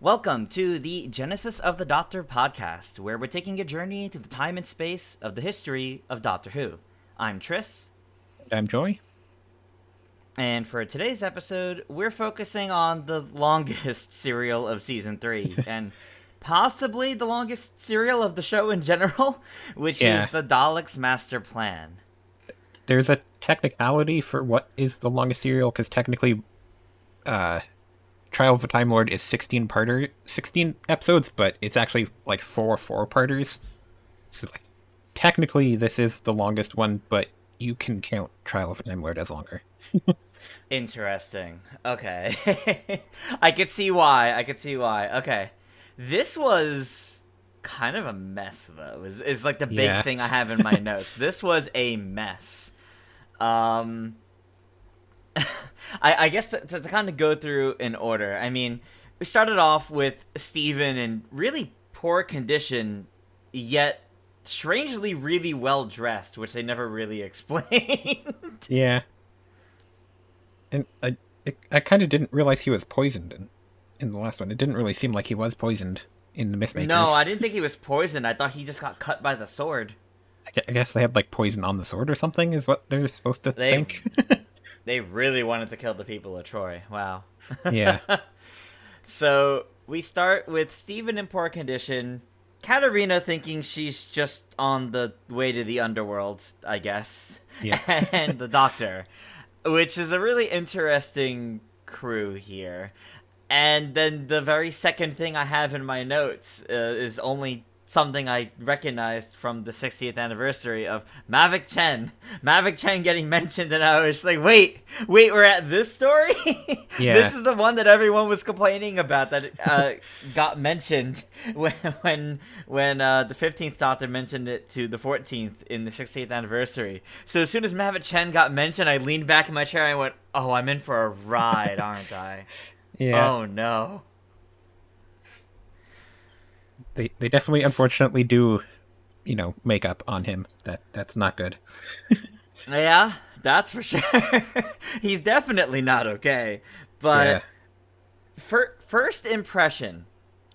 Welcome to the Genesis of the Doctor podcast, where we're taking a journey to the time and space of the history of Doctor Who. I'm Tris, I'm Joy. and for today's episode, we're focusing on the longest serial of season 3, and possibly the longest serial of the show in general, which is Yeah, the Daleks Master Plan. there's a technicality for what is the longest serial, because technically, Trial of the Time Lord is 16 episodes, but it's actually like four-parters. So like, technically, this is the longest one, but you can count Trial of the Time Lord as longer. Interesting. Okay. I could see why. Okay. This was kind of a mess, though, is like the big Yeah, thing I have in my notes. This was a mess. Um, I guess to kind of go through in order, I mean, we started off with Steven in really poor condition, yet strangely really well dressed, which they never really explained. yeah, and I kind of didn't realize he was poisoned in the last one. It didn't really seem like he was poisoned in the No, Mythmakers. I didn't think he was poisoned. I thought he just got cut by the sword. I guess they had like poison on the sword or something, is what they're supposed to They think. they really wanted to kill the people of Troy. Wow. Yeah. So we start with Steven in poor condition, Katarina thinking she's just on the way to the underworld, I guess, Yeah. and the Doctor, which is a really interesting crew here. And then the very second thing I have in my notes is only something I recognized from the 60th anniversary of Mavic Chen. Mavic Chen getting mentioned, and I was like, wait, we're at this story? Yeah. This is the one that everyone was complaining about that got mentioned when the 15th Doctor mentioned it to the 14th in the 60th anniversary. So as soon as Mavic Chen got mentioned, I leaned back in my chair and I went, oh, I'm in for a ride, aren't I? Yeah. Oh no. They definitely unfortunately do, makeup on him. That's not good. Yeah, that's for sure. He's definitely not okay. Yeah. But first impression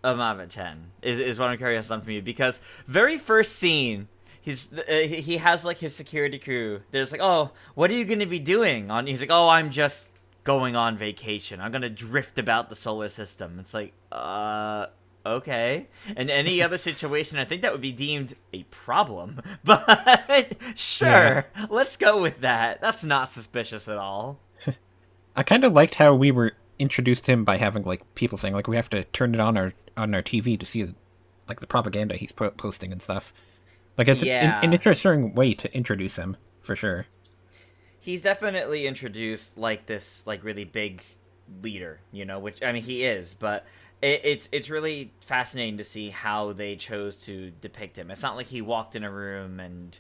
of Mavic Chen is what I'm curious on from you, because very first scene, he has like his security crew. There's like, oh, what are you gonna be doing? He's like, oh, I'm just going on vacation. I'm gonna drift about the solar system. It's like, okay. In any other situation, I think that would be deemed a problem. But Yeah. sure, let's go with that. That's not suspicious at all. I kind of liked how we were introduced to him by having like people saying like we have to turn it on our TV to see like the propaganda he's posting and stuff. Like it's an Yeah. interesting way to introduce him for sure. He's definitely introduced like this like really big leader, which I mean he is, but it's really fascinating to see how they chose to depict him. It's not like he walked in a room and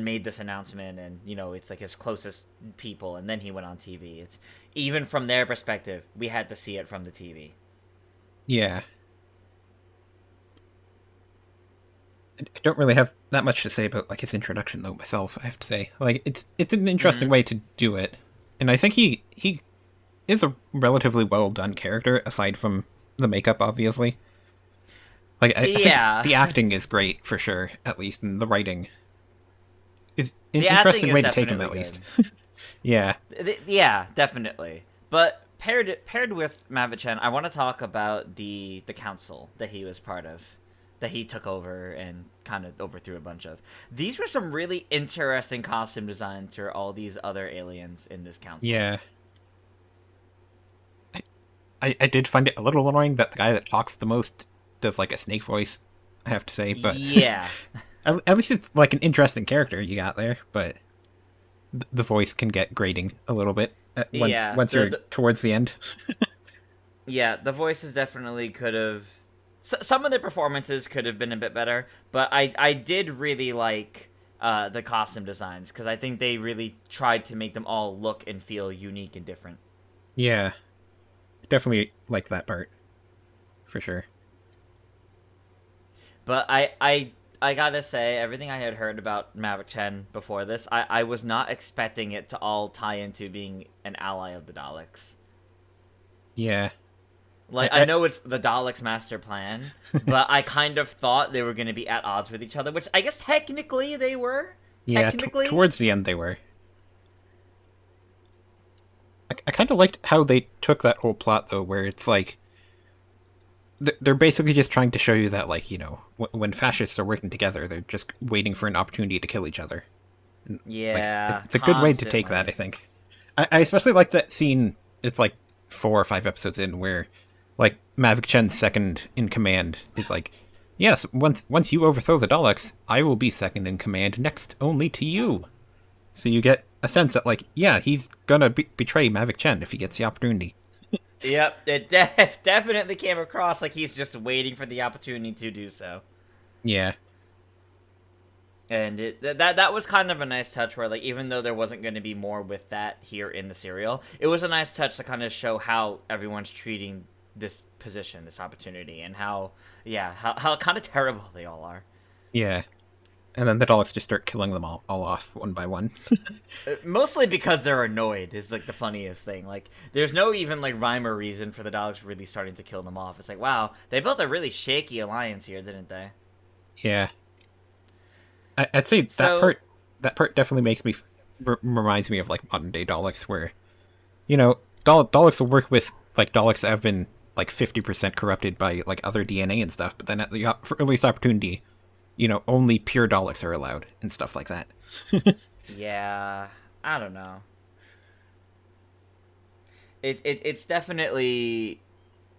made this announcement, and it's like his closest people, and then he went on TV. It's even from their perspective, we had to see it from the TV. Yeah. I don't really have that much to say about like his introduction though myself. I have to say, like it's an interesting Mm-hmm. way to do it, and I think he is a relatively well done character aside from the makeup, obviously. Like I think Yeah, the acting is great for sure, at least, and the writing is an the acting interesting is way to take him definitely at least. good. Yeah, Yeah, definitely. But paired with Mavichen, I want to talk about the council that he was part of, that he took over and kind of overthrew a bunch of. These were some really interesting costume designs for all these other aliens in this council. yeah. I did find it a little annoying that the guy that talks the most does like a snake voice. I have to say, but Yeah, at least it's like an interesting character you got there. But the voice can get grating a little bit yeah. once you're towards the end. Yeah, the voices definitely could have. Some of the performances could have been a bit better, but I did really like the costume designs, because I think they really tried to make them all look and feel unique and different. Yeah, definitely like that part for sure. But I gotta say, everything I had heard about Maverick Chen before this, I was not expecting it to all tie into being an ally of the Daleks. Yeah, Like, I know it's the Daleks Master Plan, but I kind of thought they were going to be at odds with each other, which I guess technically they were. Yeah, Technically. towards the end they were. I kind of liked how they took that whole plot, though, where it's like, they're basically just trying to show you that, like, when fascists are working together, they're just waiting for an opportunity to kill each other. Yeah. Like, it's a good way to take that, I think. I especially like that scene, it's like 4 or 5 episodes in, where, like, Mavic Chen's second in command is like, yes, once you overthrow the Daleks, I will be second in command, next only to you. So you get a sense that, like, yeah, he's gonna betray Mavic Chen if he gets the opportunity. Yep, it definitely came across like he's just waiting for the opportunity to do so. Yeah. And that was kind of a nice touch where, like, even though there wasn't going to be more with that here in the serial, it was a nice touch to kind of show how everyone's treating this position, this opportunity, and how kind of terrible they all are. Yeah. And then the Daleks just start killing them all off one by one. Mostly because they're annoyed is, like, the funniest thing. Like, there's no even, like, rhyme or reason for the Daleks really starting to kill them off. It's like, wow, they built a really shaky alliance here, didn't they? Yeah. I'd say that part definitely makes me reminds me of, like, modern day Daleks, where Daleks will work with, like, Daleks that have been, like, 50% corrupted by, like, other DNA and stuff, but then at the earliest opportunity, only pure Daleks are allowed and stuff like that. Yeah, I don't know. It's definitely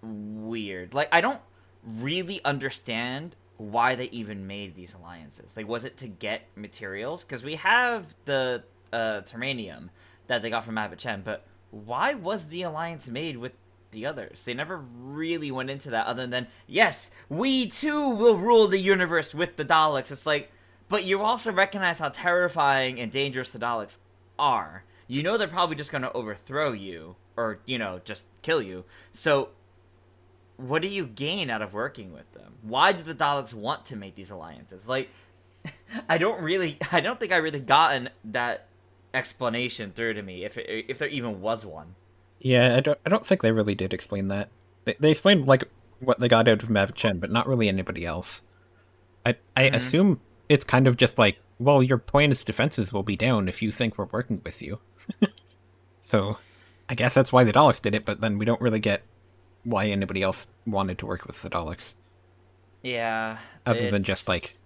weird. Like, I don't really understand why they even made these alliances. Like, was it to get materials? Because we have the termanium that they got from Mavic Chen, but why was the alliance made with the others? They never really went into that other than, yes, we too will rule the universe with the Daleks. It's like, but you also recognize how terrifying and dangerous the Daleks are. They're probably just going to overthrow you or, just kill you. So what do you gain out of working with them? Why did the Daleks want to make these alliances? Like, I don't think I really gotten that explanation through to me, if there even was one. Yeah, I don't think they really did explain that. They explained, like, what they got out of Mavic Chen, but not really anybody else. I assume it's kind of just like, well, your planet's defenses will be down if you think we're working with you. So, I guess that's why the Daleks did it, but then we don't really get why anybody else wanted to work with the Daleks. Yeah. Other than just, like,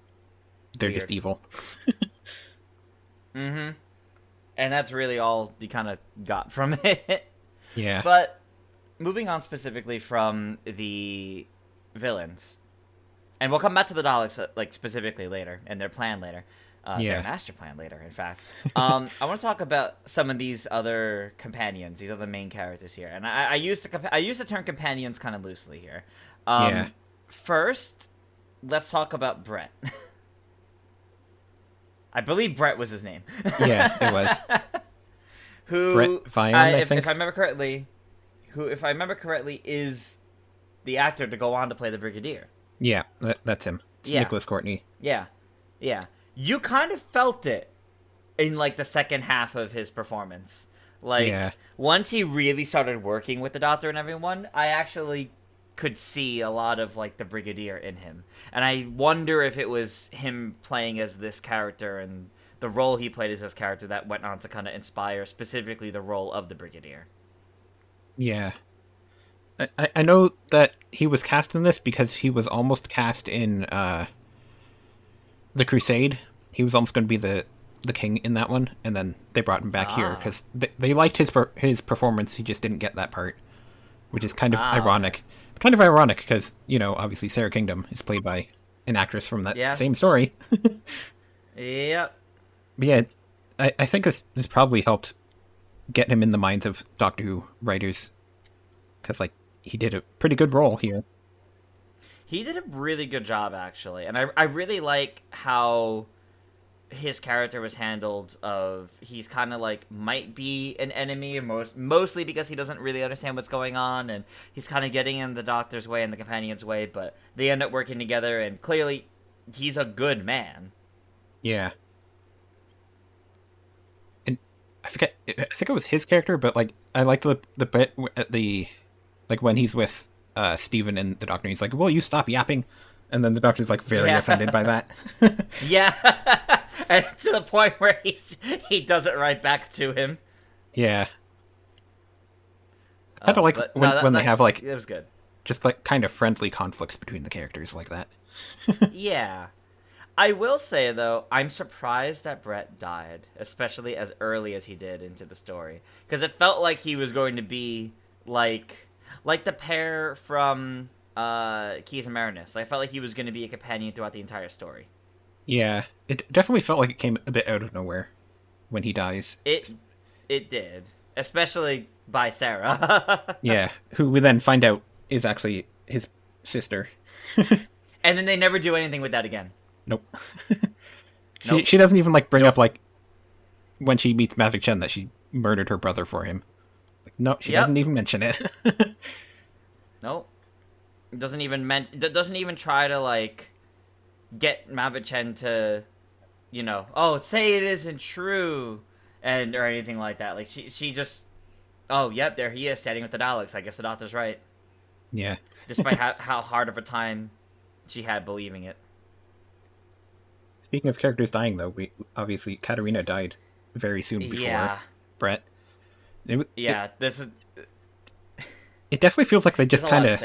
they're weird. just evil. Mm-hmm. And that's really all you kind of got from it. Yeah. But moving on specifically from the villains, and we'll come back to the Daleks, like, specifically later, and their plan later. Their master plan later, in fact. I want to talk about some of these other companions, these other main characters here. And I use the term companions kind of loosely here. First, let's talk about Brett. I believe Brett was his name. Yeah, it was. Who, Brett Vian, I think. If I remember correctly, is the actor to go on to play the Brigadier. Yeah, that's him. It's Nicholas Courtney. Yeah. You kind of felt it in, like, the second half of his performance. Like, once he really started working with the Doctor and everyone, I actually could see a lot of, like, the Brigadier in him. And I wonder if it was him playing as this character and the role he played as this character that went on to kind of inspire specifically the role of the Brigadier. Yeah. I know that he was cast in this because he was almost cast in The Crusade. He was almost going to be the king in that one, and then they brought him back here because they liked his performance. He just didn't get that part, which is kind of ironic. It's kind of ironic because, obviously Sarah Kingdom is played by an actress from that same story. Yep. But yeah, I think this probably helped get him in the minds of Doctor Who writers because, like, he did a pretty good role here. He did a really good job, actually. And I really like how his character was handled. He's kind of, like, might be an enemy, mostly because he doesn't really understand what's going on, and he's kind of getting in the Doctor's way and the Companion's way, but they end up working together, and clearly he's a good man. Yeah. And I think it was his character, but, like, I liked the bit at the, like, when he's with Steven and the Doctor. He's like, "Will you stop yapping?" And then the Doctor's like very Yeah. offended by that. Yeah, and to the point where he does it right back to him. Yeah. I kind of like when they have like it was good. just like kind of friendly conflicts between the characters like that. Yeah. I will say, though, I'm surprised that Brett died, especially as early as he did into the story. Because it felt like he was going to be, like the pair from Keys and Marinus. I felt like he was going to be a companion throughout the entire story. Yeah, it definitely felt like it came a bit out of nowhere when he dies. It did. Especially by Sarah. Yeah, who we then find out is actually his sister. And then they never do anything with that again. Nope. Nope. She doesn't even like bring up like when she meets Mavic Chen that she murdered her brother for him. Like, no, she doesn't even mention it. Nope. Doesn't even try to like get Mavic Chen to, say it isn't true, or anything like that. Like she just, oh yep, there he is standing with the Daleks. I guess the Doctor's right. Yeah. Despite how hard of a time she had believing it. Speaking of characters dying, though, obviously Katarina died very soon before Brett. This is. It definitely feels like they just kind of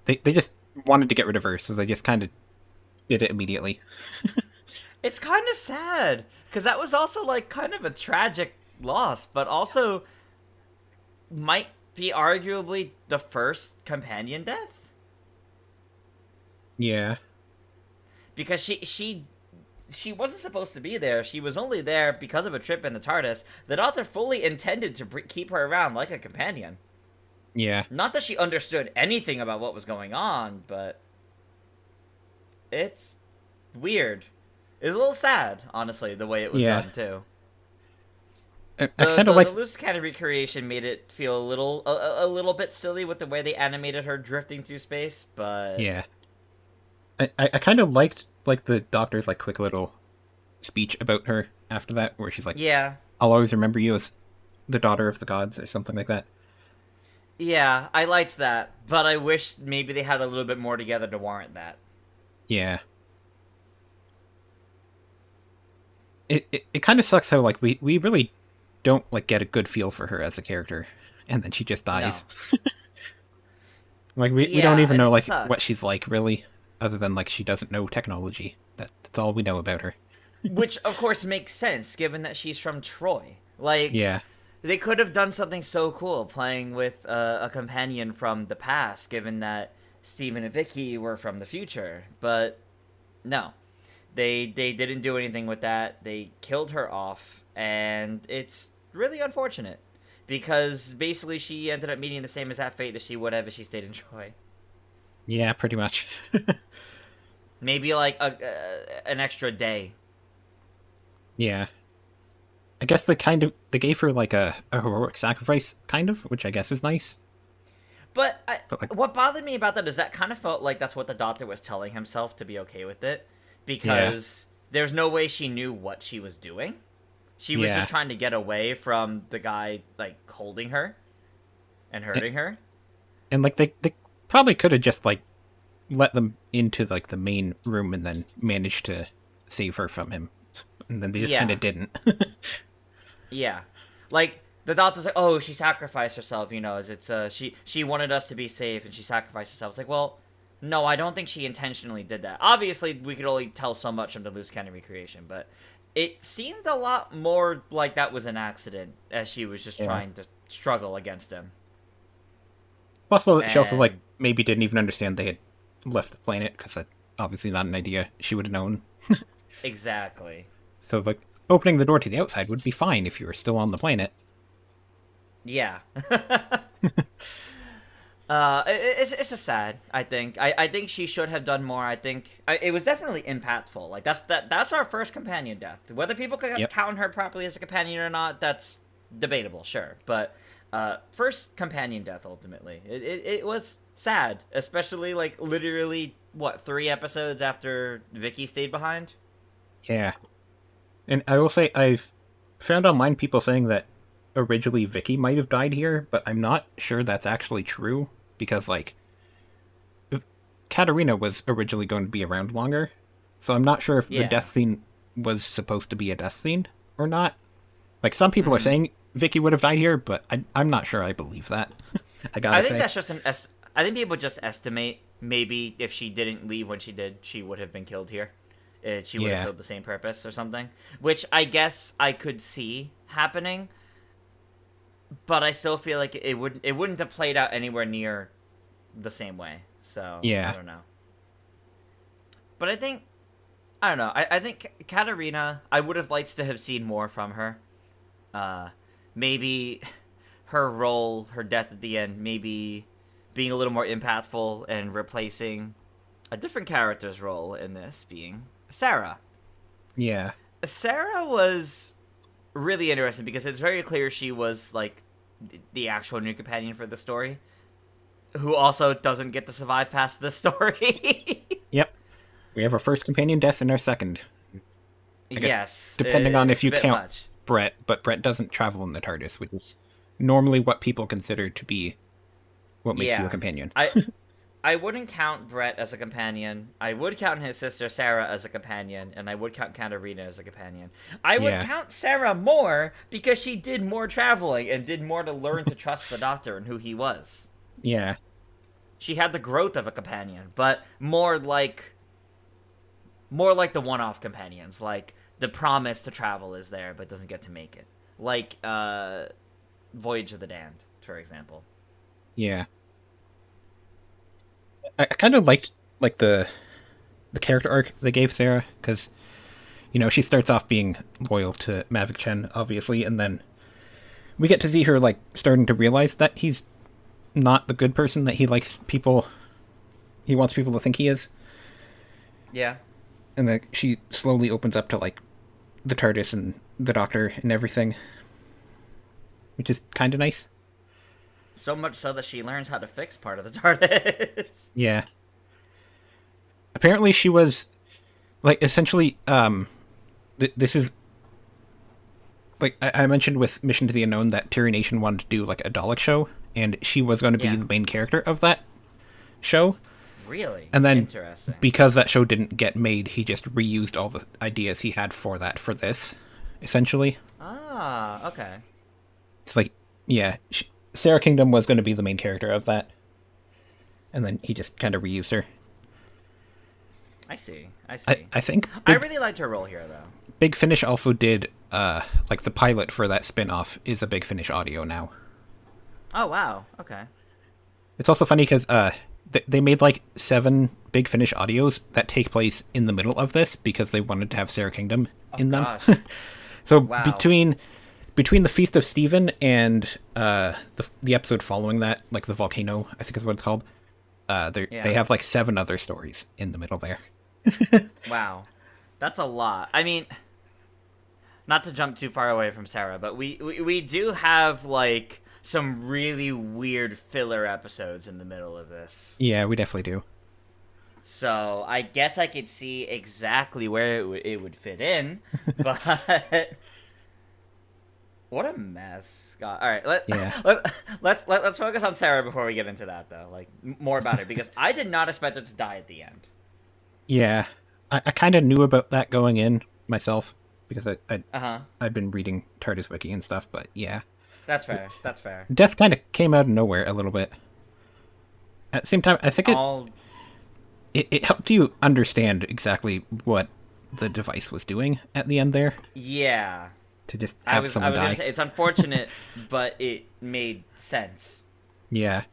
they just wanted to get rid of her, so they just kind of did it immediately. It's kind of sad because that was also like kind of a tragic loss, but also might be arguably the first companion death. Yeah. Because she wasn't supposed to be there. She was only there because of a trip in the TARDIS. The Doctor fully intended to keep her around like a companion. Yeah. Not that she understood anything about what was going on, but it's weird. It's a little sad, honestly, the way it was done, too. I kind of like the loose cannon recreation made it feel a little bit silly with the way they animated her drifting through space, but yeah. I kind of liked like the Doctor's like quick little speech about her after that, where she's like, yeah, I'll always remember you as the daughter of the gods, or something like that. Yeah, I liked that, but I wish maybe they had a little bit more together to warrant that. Yeah. It kind of sucks how like we really don't like get a good feel for her as a character, and then she just dies. No. Like we don't even know like sucks. What she's like really, other than like she doesn't know technology. That's all we know about her. Which of course makes sense given that she's from Troy. Like, yeah, they could have done something so cool playing with a companion from the past, given that Steven and Vicky were from the future. But no, they didn't do anything with that. They killed her off, and it's really unfortunate because basically she ended up meeting the same exact fate as she would have if she stayed in Troy. Yeah, pretty much. Maybe like an extra day. Yeah. I guess they gave her like a heroic sacrifice, kind of, which I guess is nice. But like, what bothered me about that is that kind of felt like that's what the Doctor was telling himself to be okay with it, because there's no way she knew what she was doing. She was just trying to get away from the guy like holding her and hurting her. And like they probably could have just like let them into like the main room and then managed to save her from him. And then they just kind of didn't. Yeah. Like, the Doctor's like, oh, she sacrificed herself, she wanted us to be safe and she sacrificed herself. It's like, well, no, I don't think she intentionally did that. Obviously, we could only tell so much from the loose cannon recreation, but it seemed a lot more like that was an accident, as she was just trying to struggle against him. It's possible that she also, like, maybe didn't even understand they had left the planet, because that's obviously not an idea she would have known. Exactly. So, like, opening the door to the outside would be fine if you were still on the planet. Yeah. It's just sad, I think. I think she should have done more. I think it was definitely impactful. Like, that's our first companion death. Whether people could count her properly as a companion or not, that's debatable, sure. But first companion death, ultimately. It was sad, especially, like, literally, 3 episodes after Vicky stayed behind? Yeah. And I will say, I've found online people saying that originally Vicky might have died here, but I'm not sure that's actually true, because, like, Katarina was originally going to be around longer, so I'm not sure if the Yeah. death scene was supposed to be a death scene or not. Like, some people are saying Vicky would have died here, but I'm not sure I believe that. I gotta I say. think that's just I think people just estimate maybe if she didn't leave when she did, she would have been killed here. She would have filled the same purpose or something, which I guess I could see happening. But I still feel like it wouldn't have played out anywhere near the same way. So Yeah. I don't know. But I don't know. I think Katarina, I would have liked to have seen more from her. Maybe her role, her death at the end, maybe being a little more impactful and replacing a different character's role in this being Sarah. Yeah. Sarah was really interesting because it's very clear she was like the actual new companion for the story, who also doesn't get to survive past this story. Yep. We have our first companion death and our second. Yes. Depending on if you it's a bit count much. Brett, but Brett doesn't travel in the TARDIS, which is normally what people consider to be what makes you a companion. I wouldn't count Brett as a companion. I would count his sister Sarah as a companion, and I would count Katarina as a companion. I would count Sarah more because she did more traveling and did more to learn to trust the Doctor and who he was. Yeah. She had the growth of a companion, but more like the one-off companions. Like the promise to travel is there, but doesn't get to make it. Like Voyage of the Damned, for example. Yeah. I kind of liked the character arc they gave Sarah, because, you know, she starts off being loyal to Mavic Chen, obviously, and then we get to see her, like, starting to realize that he's not the good person that he wants people to think he is. Yeah. And that she slowly opens up to, like, the TARDIS and the Doctor and everything, which is kind of nice. So much so that she learns how to fix part of the TARDIS. Yeah. Apparently she was, like, essentially, this is, like, I mentioned with Mission to the Unknown that Terry Nation wanted to do, like, a Dalek show, and she was going to be the main character of that show. Really? And then, interesting. Because that show didn't get made, he just reused all the ideas he had for this, essentially. Ah, okay. It's like, yeah, Sarah Kingdom was going to be the main character of that, and then he just kind of reused her. I see. I think I really liked her role here, though. Big Finish also did, like, the pilot for that spin-off is a Big Finish audio now. Oh, wow. Okay. It's also funny because they made, like, 7 Big Finish audios that take place in the middle of this because they wanted to have Sarah Kingdom in them. So between the Feast of Stephen and the episode following that, like the volcano, I think is what it's called, they have like 7 other stories in the middle there. Wow. That's a lot. I mean, not to jump too far away from Sarah, but we do have like some really weird filler episodes in the middle of this. Yeah, we definitely do. So I guess I could see exactly where it would fit in, but what a mess, God. All right, let's focus on Sarah before we get into that, though. Like more about her, because I did not expect her to die at the end. Yeah, I kind of knew about that going in myself because I've been reading TARDIS Wiki and stuff, but yeah, that's fair. That's fair. Death kind of came out of nowhere a little bit. At the same time, I think it helped you understand exactly what the device was doing at the end there. Yeah. To just have someone die. Gonna say, it's unfortunate, but it made sense. Yeah.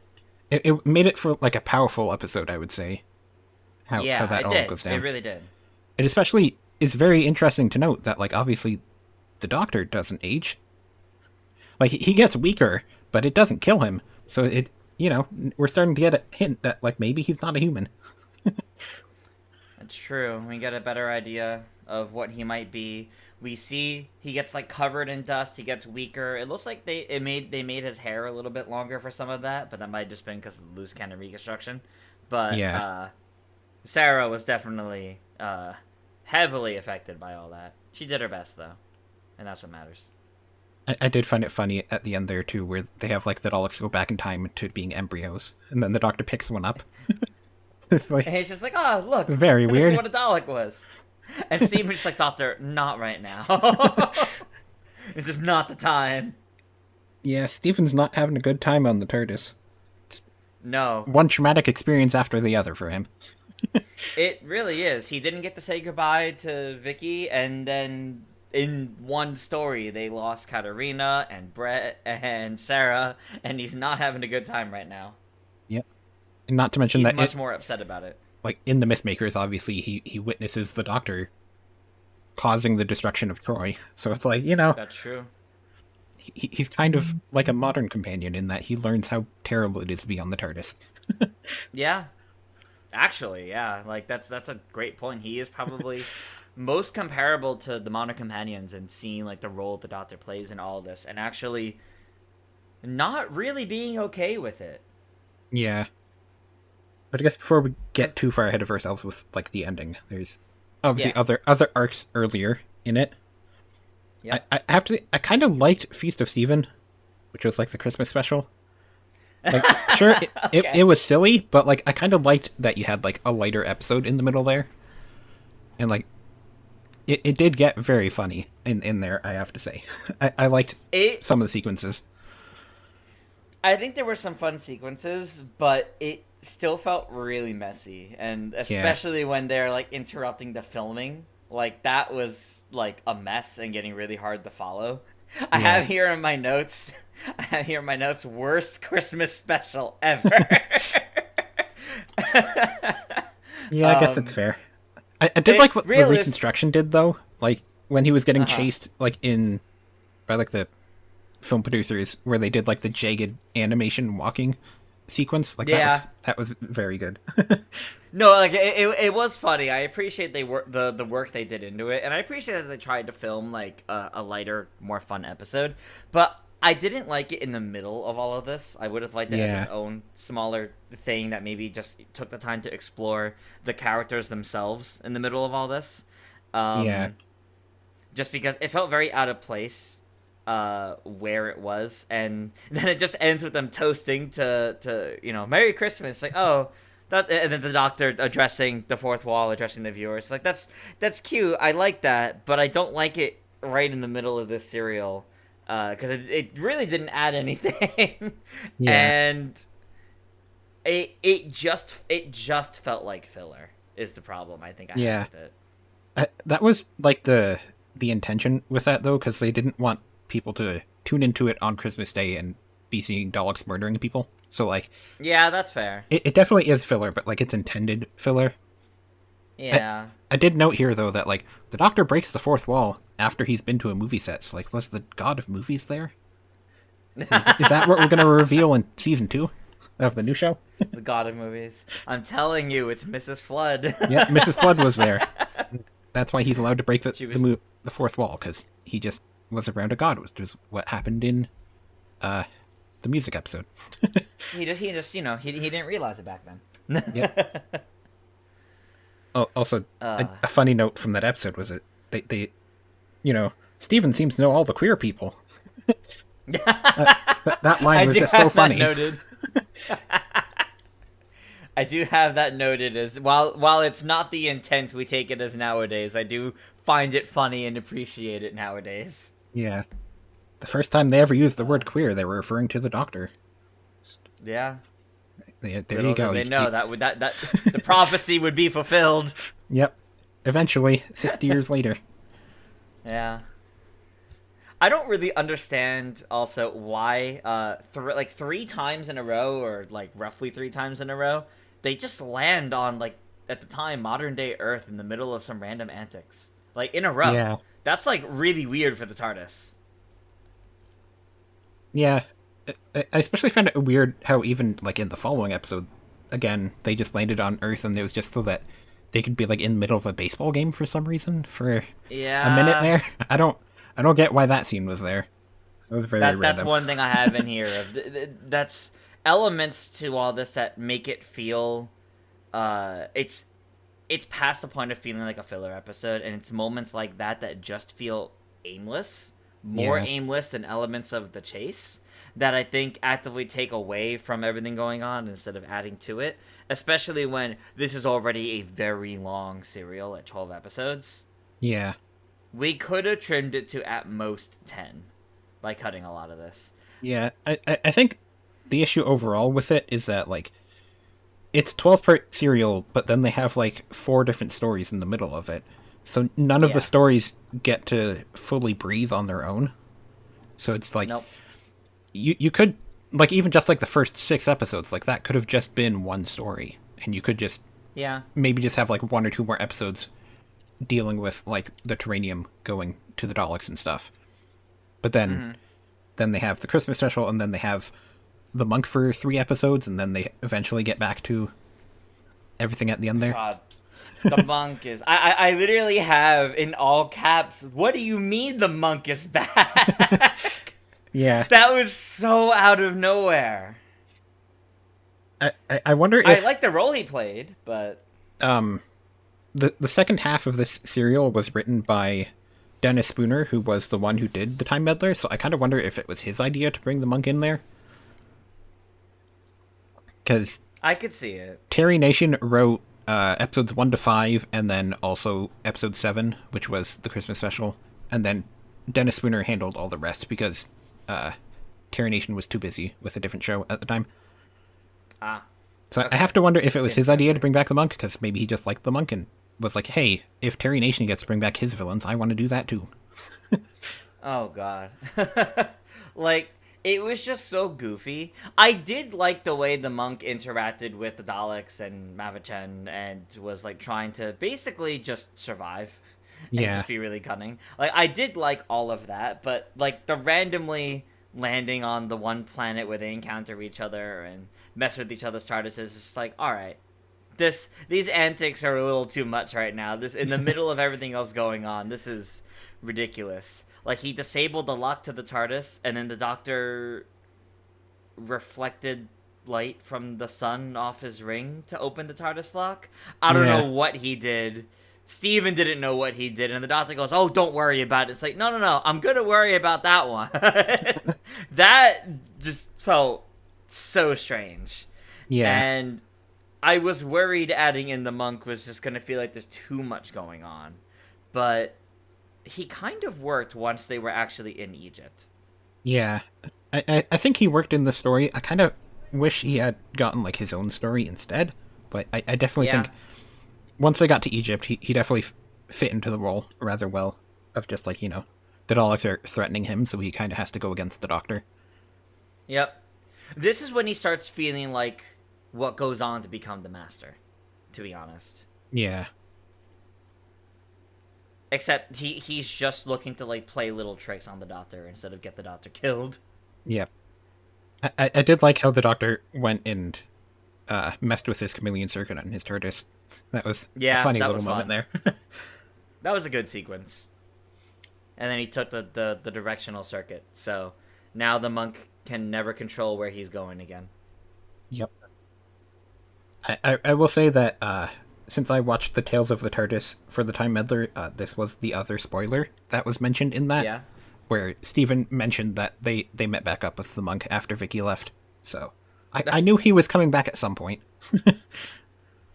It made it for, like, a powerful episode, I would say. How that all goes down. It really did. It especially is very interesting to note that, like, obviously the Doctor doesn't age. Like, he gets weaker, but it doesn't kill him. So it, you know, we're starting to get a hint that, like, maybe he's not a human. That's true. We get a better idea of what he might be. We see he gets like covered in dust. He gets weaker. It looks like they made his hair a little bit longer for some of that, but that might have just been because of the loose cannon reconstruction. But yeah. Sarah was definitely heavily affected by all that. She did her best though, and that's what matters. I did find it funny at the end there too, where they have like the Daleks go back in time to being embryos, and then the Doctor picks one up. It's like And he's just like, oh, look, very this weird. is what a Dalek was. And Steven's just like, Doctor, not right now. This is not the time. Yeah, Stephen's not having a good time on the TARDIS. No, One traumatic experience after the other for him. it really is. He didn't get to say goodbye to Vicky, and then in one story, they lost Katarina and Brett and Sarah, and he's not having a good time right now. Yep. And not to mention He's that, much more upset about it. like, in the Mythmakers, obviously, he witnesses the Doctor causing the destruction of Troy. So it's like, That's true. he's kind of like a modern companion in that he learns how terrible it is to be on the TARDIS. Yeah. Actually, yeah. Like, that's a great point. He is probably most comparable to the modern companions and seeing, like, the role the Doctor plays in all of this, and actually not really being okay with it. Yeah. But I guess before we get too far ahead of ourselves with, like, the ending, there's obviously other arcs earlier in it. Yeah. I have to. I kind of liked Feast of Stephen, which was like the Christmas special. Like, sure, it was silly, but like I kind of liked that you had like a lighter episode in the middle there, and like it did get very funny in there. I have to say, I liked some of the sequences. I think there were some fun sequences, but it still felt really messy, and especially when they're like interrupting the filming. Like, that was, like, a mess and getting really hard to follow. I have here in my notes, worst Christmas special ever. Yeah, I guess it's fair. I did like what the reconstruction did, though. Like, when he was getting chased, like, by, like, the film producers, where they did, like, the jagged animation walking sequence. Like, that was very good. No, like, it was funny. I appreciate the work they did into it, and I appreciate that they tried to film like a lighter, more fun episode. But I didn't like it in the middle of all of this. I would have liked it as its own smaller thing that maybe just took the time to explore the characters themselves in the middle of all this. Just because it felt very out of place where it was, and then it just ends with them toasting to Merry Christmas. Like, oh. And then the Doctor addressing the fourth wall, addressing the viewers. Like, that's cute. I like that, but I don't like it right in the middle of this serial because it really didn't add anything. And it just felt like filler is the problem. I think I had with it. That was like the intention with that, though, because they didn't want people to tune into it on Christmas Day and be seeing Daleks murdering people. So, like... Yeah, that's fair. It definitely is filler, but, like, it's intended filler. Yeah. I did note here, though, that, like, the Doctor breaks the fourth wall after he's been to a movie set. So, like, was the god of movies there? Is that what we're going to reveal in Season 2 of the new show? The god of movies. I'm telling you, it's Mrs. Flood. Yeah, Mrs. Flood was there. That's why he's allowed to break the fourth wall, because he just was around a god, which was what happened in... the music episode. he just he didn't realize it back then. Yep. Oh, also, a funny note from that episode was that they Steven seems to know all the queer people. that line was just so funny. Noted. I do have that noted as while it's not the intent we take it as nowadays, I do find it funny and appreciate it nowadays. Yeah. The first time they ever used the word queer, they were referring to the Doctor. Yeah. There you go. They know that the prophecy would be fulfilled. Yep. Eventually, 60 years later. Yeah. I don't really understand also why three times in a row, or like roughly 3 times in a row, they just land on, like, at the time, modern day Earth in the middle of some random antics. Like, in a row. Yeah. That's, like, really weird for the TARDIS. Yeah, I especially found it weird how even, like, in the following episode, again, they just landed on Earth, and it was just so that they could be, like, in the middle of a baseball game for some reason for a minute there. I don't get why that scene was there. It was very random. That's one thing I have in here. That's elements to all this that make it feel, it's past the point of feeling like a filler episode, and it's moments like that just feel aimless. More aimless than elements of the chase that I think actively take away from everything going on instead of adding to it, especially when this is already a very long serial at 12 episodes. Yeah. We could have trimmed it to at most 10 by cutting a lot of this. Yeah, I think the issue overall with it is that, like, it's 12-part serial, but then they have, like, 4 different stories in the middle of it. So none of the stories get to fully breathe on their own. So it's like, nope. You could, like, even just, like, the first 6 episodes, like, that could have just been one story. And you could just maybe just have, like, 1 or 2 more episodes dealing with, like, the Terranium going to the Daleks and stuff. But then they have the Christmas special, and then they have the monk for 3 episodes, and then they eventually get back to everything at the end there. God, the monk is... I literally have, in all caps, what do you mean the monk is back? Yeah. That was so out of nowhere. I wonder if... I like the role he played, but... The second half of this serial was written by Dennis Spooner, who was the one who did The Time Meddler, so I kind of wonder if it was his idea to bring the monk in there. Because I could see it. Terry Nation wrote episodes 1 to 5, and then also episode 7, which was the Christmas special, and then Dennis Spooner handled all the rest because Terry Nation was too busy with a different show at the time. So okay. I have to wonder if it was his idea to bring back the monk, because maybe he just liked the monk and was like, hey, if Terry Nation gets to bring back his villains, I want to do that too. Oh, God. Like, it was just so goofy. I did like the way the monk interacted with the Daleks and Mavchen and was, like, trying to basically just survive and just be really cunning. Like, I did like all of that, but, like, the randomly landing on the one planet where they encounter each other and mess with each other's TARDISes is just like, all right. These antics are a little too much right now. This in the middle of everything else going on. This is ridiculous. Like, he disabled the lock to the TARDIS, and then the Doctor reflected light from the sun off his ring to open the TARDIS lock. I don't know what he did. Steven didn't know what he did, and the Doctor goes, oh, don't worry about it. It's like, no, I'm gonna worry about that one. That just felt so strange. Yeah. And I was worried adding in the monk was just going to feel like there's too much going on. But he kind of worked once they were actually in Egypt. Yeah. I think he worked in the story. I kind of wish he had gotten, like, his own story instead. But I definitely think once they got to Egypt, he definitely fit into the role rather well of just, like, you know, the Daleks are threatening him, so he kind of has to go against the Doctor. Yep. This is when he starts feeling like what goes on to become the Master, to be honest. Yeah. Except he's just looking to, like, play little tricks on the Doctor instead of get the Doctor killed. Yeah. I did like how the Doctor went and messed with his chameleon circuit on his TARDIS. That was a funny little moment there. That was a good sequence. And then he took the directional circuit, so now the monk can never control where he's going again. Yep. I will say that since I watched the Tales of the TARDIS for the Time Meddler, this was the other spoiler that was mentioned in that. Yeah. Where Stephen mentioned that they met back up with the monk after Vicky left. So I knew he was coming back at some point.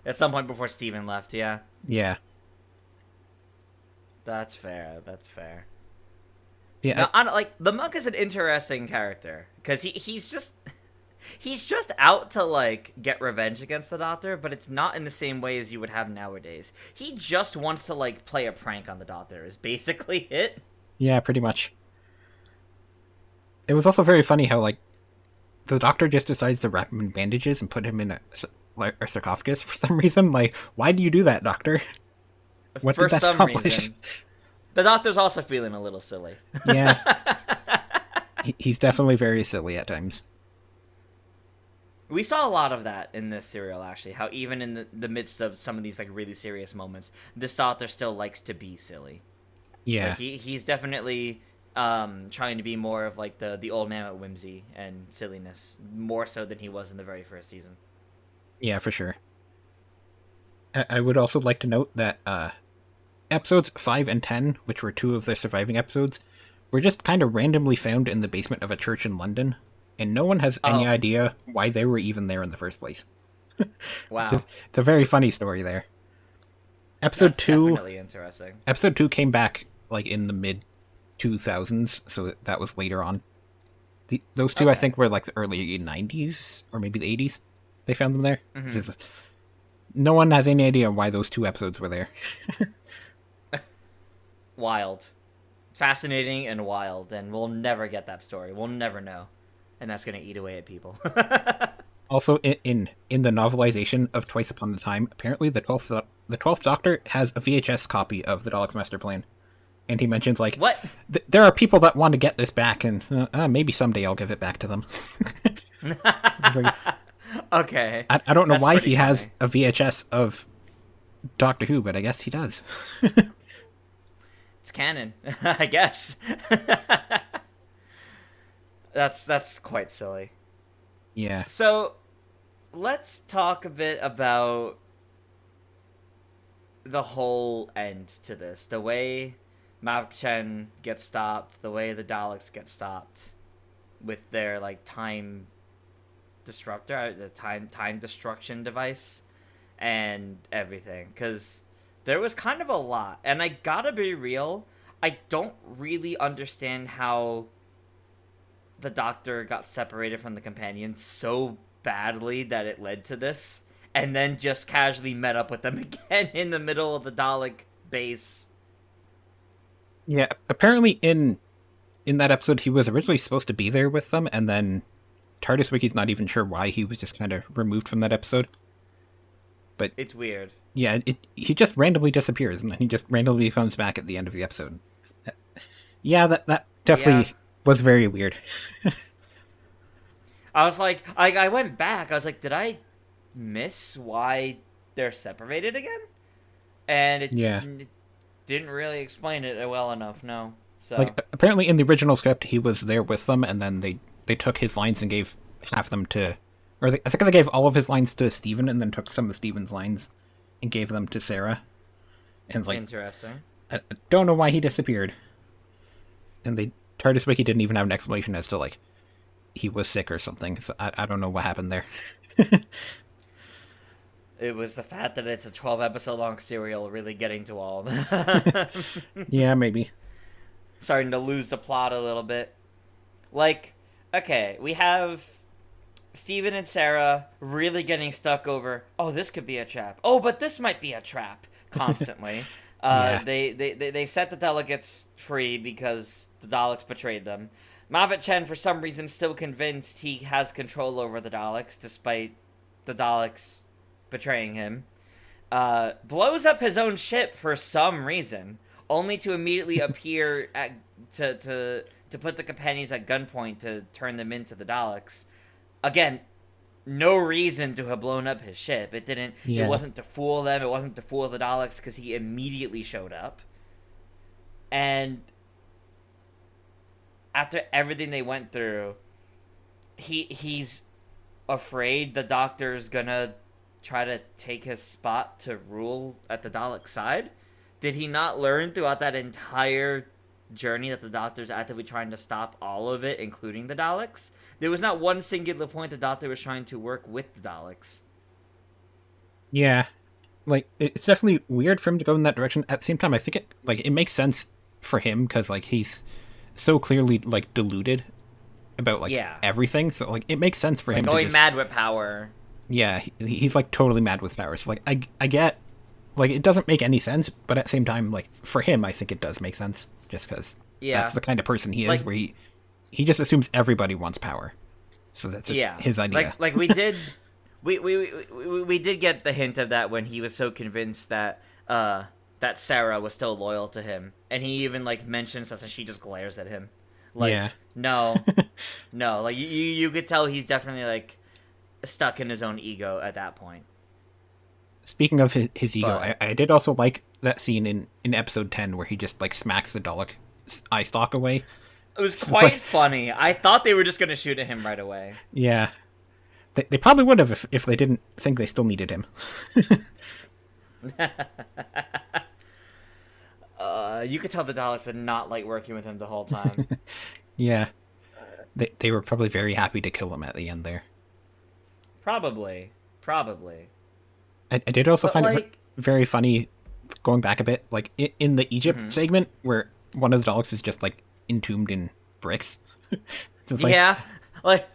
At some point before Stephen left, yeah. Yeah. That's fair. Yeah. Now, like, the monk is an interesting character because he's just out to, like, get revenge against the Doctor, but it's not in the same way as you would have nowadays. He just wants to, like, play a prank on the Doctor is basically it. Yeah, pretty much. It was also very funny how, like, the Doctor just decides to wrap him in bandages and put him in a sarcophagus for some reason. Like, why do you do that, Doctor? What for did that some accomplish? reason. The Doctor's also feeling a little silly. Yeah. He's definitely very silly at times. We saw a lot of that in this serial, actually. How even in the midst of some of these, like, really serious moments, this Doctor still likes to be silly. Yeah. Like, he's definitely trying to be more of, like, the old man at whimsy and silliness, more so than he was in the very first season. Yeah, for sure. I would also like to note that episodes 5 and 10, which were 2 of the surviving episodes, were just kind of randomly found in the basement of a church in London. and no one has any Oh, idea why they were even there in the first place. wow. It's a very funny story there. Episode That's two, definitely interesting. episode two came back like in the mid 2000s, so that was later on. Those two, I Okay. think, were like the early 90s or maybe the 80s. They found them there. Hmm. Just- no one has any idea why those two episodes were there. Wild. Fascinating and wild, and we'll never get that story. We'll never know. And that's gonna eat away at people. Also, in the novelization of Twice Upon a Time, apparently the 12th Doctor has a VHS copy of the Daleks Master Plan, and he mentions like, What? there are people that want to get this back, and maybe someday I'll give it back to them. It's like, Okay. I don't know That's why pretty he has funny. a VHS of Doctor Who, but I guess he does. It's canon, I guess. That's quite silly. Yeah. So, let's talk a bit about the whole end to this. The way Mav Chen gets stopped, the way the Daleks get stopped with their like time disruptor, the time destruction device, and everything. Because there was kind of a lot, and I gotta be real, I don't really understand how the Doctor got separated from the companion so badly that it led to this, and then just casually met up with them again in the middle of the Dalek base. Yeah. Apparently, in that episode, he was originally supposed to be there with them, and then TARDIS Wiki's not even sure why he was just kind of removed from that episode. But It's weird. yeah, he just randomly disappears, and then he just randomly comes back at the end of the episode. Yeah, that definitely Yeah. was very weird. I was like, I went back. I was like, did I miss why they're separated again? And Yeah. it didn't really explain it well enough. No. So Like apparently in the original script, he was there with them, and then they took his lines and gave half them to, I think they gave all of his lines to Steven, and then took some of Steven's lines and gave them to Sarah. And it's like, interesting. I don't know why he disappeared. And TARDIS Wiki didn't even have an explanation as to like he was sick or something. So I don't know what happened there. It was the fact that it's a 12-episode long serial really getting to all of them. Yeah, maybe. Starting to lose the plot a little bit. Like, okay, we have Steven and Sarah really getting stuck over, oh, this could be a trap. Oh, but this might be a trap constantly. Yeah. They set the delegates free because the Daleks betrayed them. Mavat Chen, for some reason, still convinced he has control over the Daleks, despite the Daleks betraying him. Blows up his own ship for some reason, only to immediately appear to put the companions at gunpoint to turn them into the Daleks. Again, no reason to have blown up his ship. It didn't. Yeah. It wasn't to fool them. It wasn't to fool the Daleks because he immediately showed up. And after everything they went through, he's afraid the Doctor's gonna try to take his spot to rule at the Dalek side. Did he not learn throughout that entire journey that the Doctor's actively trying to stop all of it, including the Daleks? There was not one singular point the Doctor was trying to work with the Daleks. Yeah. Like it's definitely weird for him to go in that direction. At the same time, I think it makes sense for him because like he's so clearly like deluded about like Yeah. everything. So like it makes sense for him to Going just, mad with power. yeah, he's like totally mad with power. So like I get like it doesn't make any sense, but at the same time like for him I think it does make sense just because Yeah. that's the kind of person he is Like- where he just assumes everybody wants power. So that's just Yeah. his idea. Like we did we did get the hint of that when he was so convinced that that Sarah was still loyal to him, and he even like mentions that, and she just glares at him. Like, Yeah. no, no. Like you could tell he's definitely like stuck in his own ego at that point. Speaking of his ego, But- I did also like that scene in episode 10 where he just like smacks the Dalek eye stalk away. It was It's quite like- funny. I thought they were just gonna shoot at him right away. Yeah. They probably would have if they didn't think they still needed him. You could tell the Daleks did not like working with him the whole time. Yeah. They were probably very happy to kill him at the end there. Probably. I did also But find it like, very funny, going back a bit, like in the Egypt segment where one of the Daleks is just like entombed in bricks. It's just like, yeah, like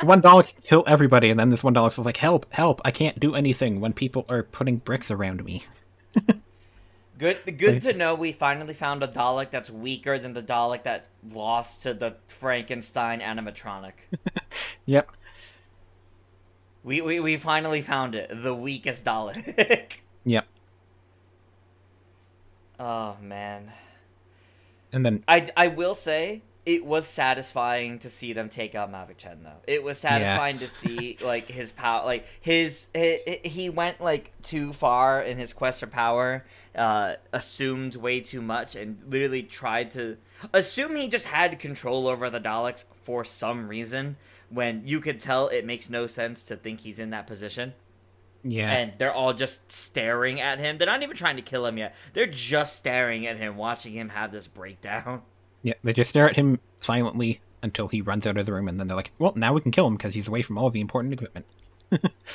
one Dalek can kill everybody, and then this one Dalek is like, help, help, I can't do anything when people are putting bricks around me. good to know we finally found a Dalek that's weaker than the Dalek that lost to the Frankenstein animatronic. Yep. We finally found it. The weakest Dalek. Yep. Oh man. And then I will say it was satisfying to see them take out Mavic Chen though. It was satisfying to see like his power, like he went like too far in his quest for power, assumed way too much, and literally tried to assume he just had control over the Daleks for some reason, when you could tell it makes no sense to think he's in that position. yeah, And they're all just staring at him. They're not even trying to kill him yet. They're just staring at him, watching him have this breakdown. yeah, they just stare at him silently until he runs out of the room, and then they're like, well, now we can kill him because he's away from all the important equipment.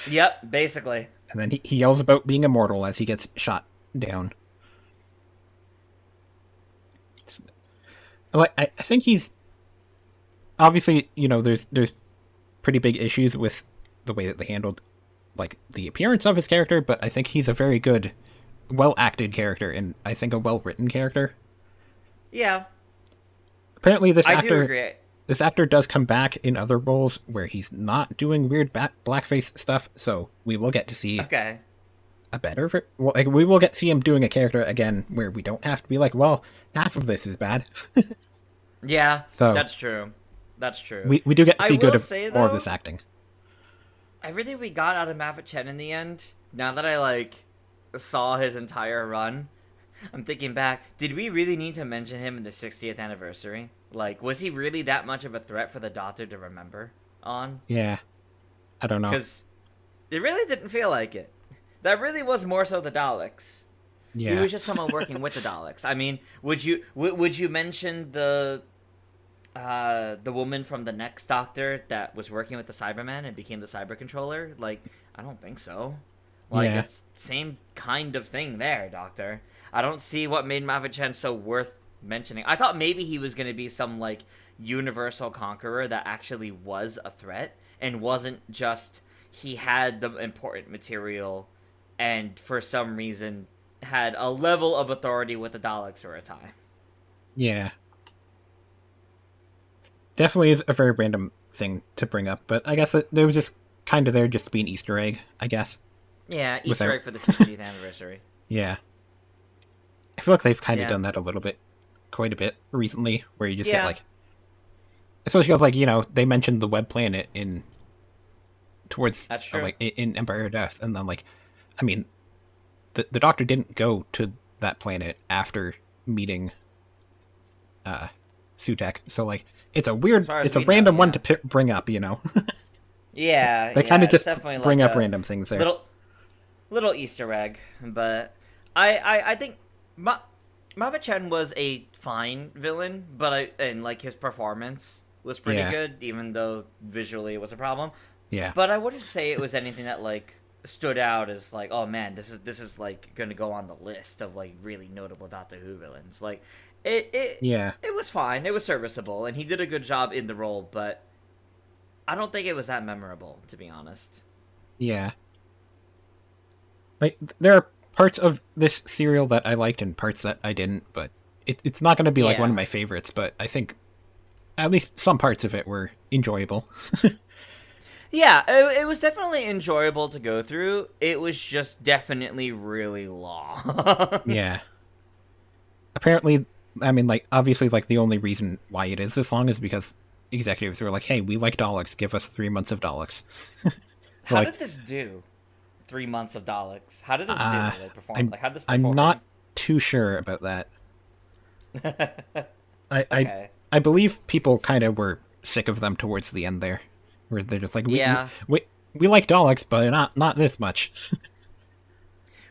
Yep, basically. And then he yells about being immortal as he gets shot down. Like, I think he's obviously, there's pretty big issues with the way that they handled like the appearance of his character, but I think he's a very good, well acted character, and I think a well written character. Yeah. Apparently, I do agree. this actor does come back in other roles where he's not doing weird blackface stuff, so we will get to see Okay. a better well, like, we will get to see him doing a character again where we don't have to be like, well, half of this is bad. Yeah, So- that's true. That's true. We do get to I see will good say, more of though, this acting. everything we got out of Mavic Chen in the end, now that I, like, saw his entire run, I'm thinking back, did we really need to mention him in the 60th anniversary? Like, was he really that much of a threat for the Doctor to remember on? Yeah, I don't know. Because it really didn't feel like it. That really was more so the Daleks. Yeah, He was just someone working with the Daleks. I mean, would you mention the woman from the next Doctor that was working with the Cyberman and became the Cyber Controller? Like, I don't think so. Like, Yeah. it's same kind of thing there, Doctor. I don't see what made Mavic Chen so worth mentioning. I thought maybe he was going to be some, like, universal conqueror that actually was a threat and wasn't just he had the important material and for some reason had a level of authority with the Daleks for a time. yeah. Definitely is a very random thing to bring up, but I guess it was just kind of there just to be an Easter egg, I guess. Yeah, Easter Without- egg for the 60th anniversary. Yeah. I feel like they've kind of Yeah. done that quite a bit recently, where you just Yeah. get like, especially because like they mentioned the web planet towards That's true. like in Empire of Death, and then like, I mean, the Doctor didn't go to that planet after meeting Sutek, so like it's a weird, As far as it's a we know, random one yeah. to bring up, Yeah, They kind of it's just definitely bring like up a random things there. little Easter egg, but I think Mavic Chen was a fine villain, but and like his performance was pretty Yeah. good, even though visually it was a problem. Yeah, But I wouldn't say it was anything that like stood out as like, oh man, this is like gonna go on the list of like really notable Doctor Who villains. Like yeah. it was fine, it was serviceable, and he did a good job in the role, but I don't think it was that memorable, to be honest. Yeah. Like, there are parts of this serial that I liked and parts that I didn't, but it's not going to be like Yeah. one of my favorites, but I think at least some parts of it were enjoyable. Yeah, it was definitely enjoyable to go through. It was just definitely really long. Yeah. Apparently, I mean, like, obviously, like, the only reason why it is this long is because executives were like, hey, we like Daleks, give us 3 months of Daleks. So, How like, did this do? 3 months of Daleks. How did this do? Like, perform? I'm, Like, how did this perform? I'm not too sure about that. Okay. I believe people kind of were sick of them towards the end there, where they're just like, Yeah. we like Daleks, but not this much.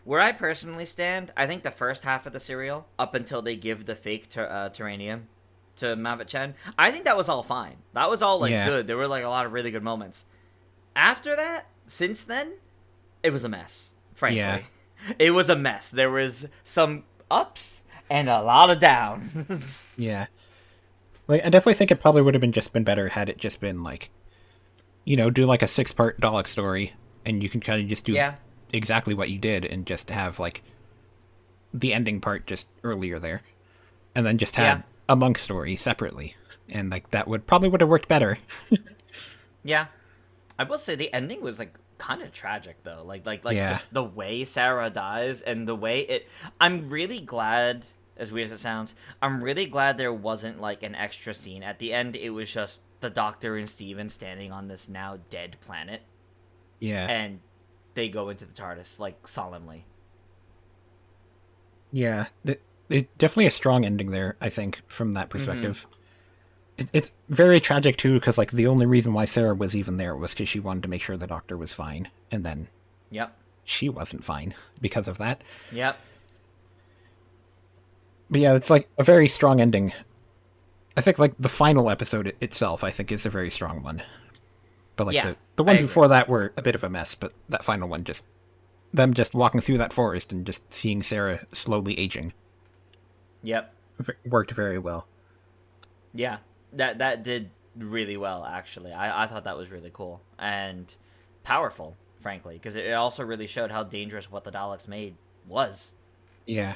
Where I personally stand, I think the first half of the serial, up until they give the fake Terranium to Mavic Chen, I think that was all fine. That was all like Yeah. good. There were like a lot of really good moments. After that, since then, it was a mess. Frankly, Yeah. it was a mess. There was some ups and a lot of downs. Yeah. Like, I definitely think it probably would have been better had it just been like, do like a 6-part Dalek story, and you can kind of just do Yeah. exactly what you did, and just have like the ending part just earlier there, and then just have Yeah. a monk story separately, and like that would have worked better. Yeah, I will say the ending was like kind of tragic though. Like Yeah. just the way Sarah dies and the way it. I'm really glad, as weird as it sounds, I'm really glad there wasn't like an extra scene at the end. It was just the Doctor and Steven standing on this now dead planet, Yeah. and they go into the TARDIS like solemnly. Yeah, it definitely a strong ending there, I think, from that perspective. It's very tragic, too, because like the only reason why Sarah was even there was because she wanted to make sure the Doctor was fine, and then Yep. she wasn't fine because of that. Yep. But yeah, it's like a very strong ending. I think like the final episode itself, I think, is a very strong one. But like Yeah, the I ones agree. before that were a bit of a mess, but that final one them just walking through that forest and just seeing Sarah slowly aging Yep. worked very well. Yeah, that did really well, actually. I thought that was really cool and powerful, frankly, because it also really showed how dangerous what the Daleks made was. Yeah.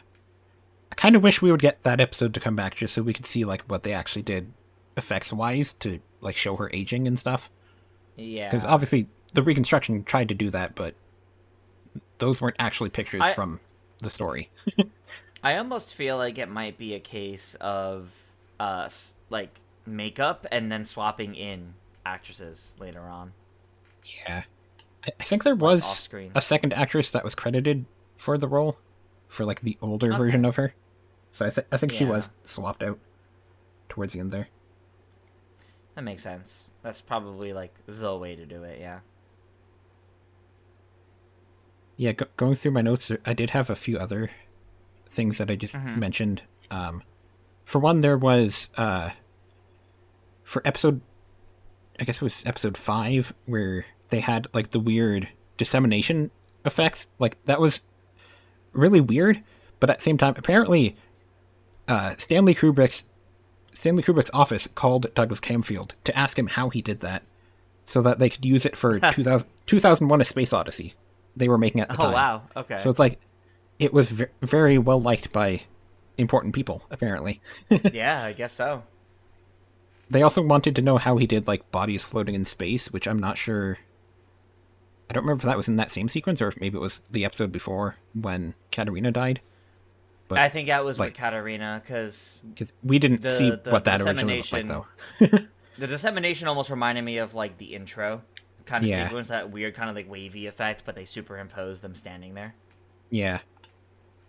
I kind of wish we would get that episode to come back just so we could see like what they actually did effects-wise to like show her aging and stuff. Yeah. Because obviously the reconstruction tried to do that, but those weren't actually pictures from the story. I almost feel like it might be a case of like makeup and then swapping in actresses later on. Yeah. I think there was off-screen. a second actress that was credited for the role, for like the older version of her. So I think she Yeah. was swapped out towards the end there. That makes sense. That's probably like the way to do it, yeah. Yeah, going through my notes, I did have a few other things that I just mentioned. For one, there was for episode, I guess it was episode 5, where they had like the weird dissemination effects. Like that was really weird, but at the same time, apparently, Stanley Kubrick's office called Douglas Camfield to ask him how he did that, so that they could use it for 2001: A Space Odyssey. They were making at the time. Oh wow, okay. So it's like it was very well liked by important people, apparently. Yeah, I guess so. They also wanted to know how he did like bodies floating in space, which I'm not sure. I don't remember if that was in that same sequence or if maybe it was the episode before when Katarina died. But I think that was like- with Katarina, because we didn't see the what that originally looked like, dissemination- though. the dissemination almost reminded me of like the intro kind of Yeah. sequence, that weird kind of like wavy effect, but they superimposed them standing there. Yeah.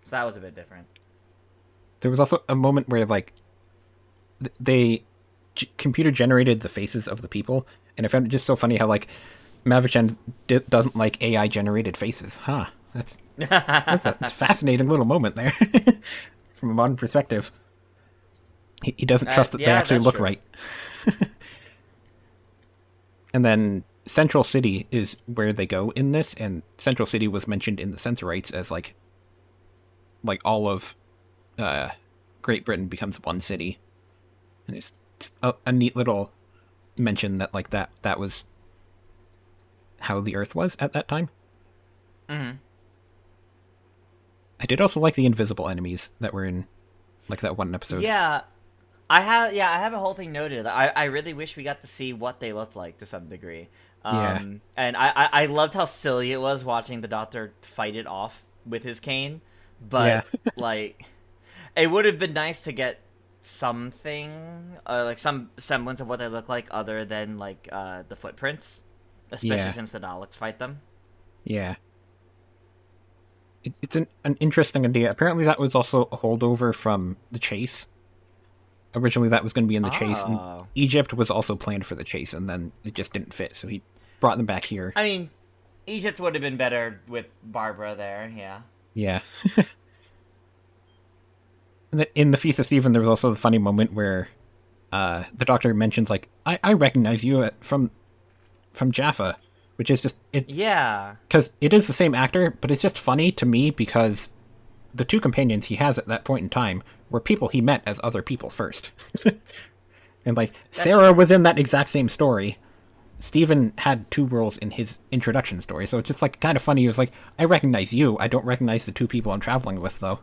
So that was a bit different. There was also a moment where like they computer generated the faces of the people, and I found it just so funny how like Mavichan doesn't like AI generated faces. Huh. That's a fascinating little moment there from a modern perspective. He doesn't trust that they yeah, actually that's look true. right. And then Central City is where they go in this, and Central City was mentioned in the Censorites as like all of Great Britain becomes one city, and it's a neat little mention that like that was how the Earth was at that time. Mm-hmm. I did also like the invisible enemies that were in like that one episode. Yeah, I have a whole thing noted. I really wish we got to see what they looked like to some degree. Yeah. And I loved how silly it was watching the Doctor fight it off with his cane, but Yeah. like it would have been nice to get something like some semblance of what they look like other than like the footprints, especially Yeah. since the Daleks fight them. Yeah. It's an interesting idea. Apparently that was also a holdover from The Chase. Originally that was going to be in The Chase, and Oh. Egypt was also planned for The Chase, and then it just didn't fit, so he brought them back here. I mean, Egypt would have been better with Barbara there, yeah. Yeah. And then in The Feast of Stephen, there was also the funny moment where the Doctor mentions like, I recognize you from Jaffa, which is just it. Yeah. Because it is the same actor, but it's just funny to me because the two companions he has at that point in time were people he met as other people first. And like Sarah was in that exact same story. Stephen had two roles in his introduction story, so it's just like kind of funny. He was like, I recognize you. I don't recognize the two people I'm traveling with, though.